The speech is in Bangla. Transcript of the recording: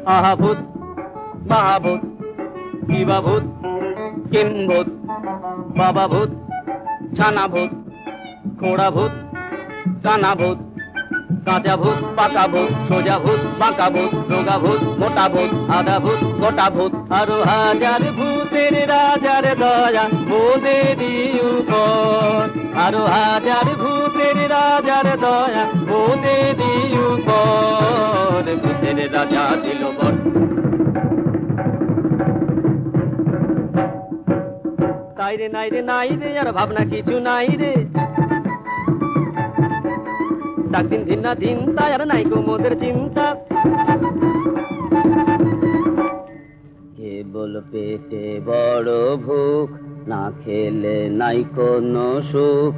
আহা ভূত মহাভূত কিবা ভূত কিম ভূত বাবা ভূত ছানা ভূত খোড়া ভূত কানা ভূত কাঁচা ভূত পাকা ভূত সোজা ভূত বাঁকা ভূত রোগা ভূত মোটা ভূত আধা ভূত গোটা ভূত আরো হাজার ভূতের রাজার দয়া মোদেরই উপর আরো হাজার ভূতের রাজার দয়া মোদেরই উপর ভূতের রাজা দিল বর তাই রে নাই রে নাই রে আর ভাবনা কিছু নাই রে দিন দিন না দিন তাই আর নাই কুমোদের চিন্তা কেবল পেটে বড় ভুখ না খেলে নাই কোনো সুখ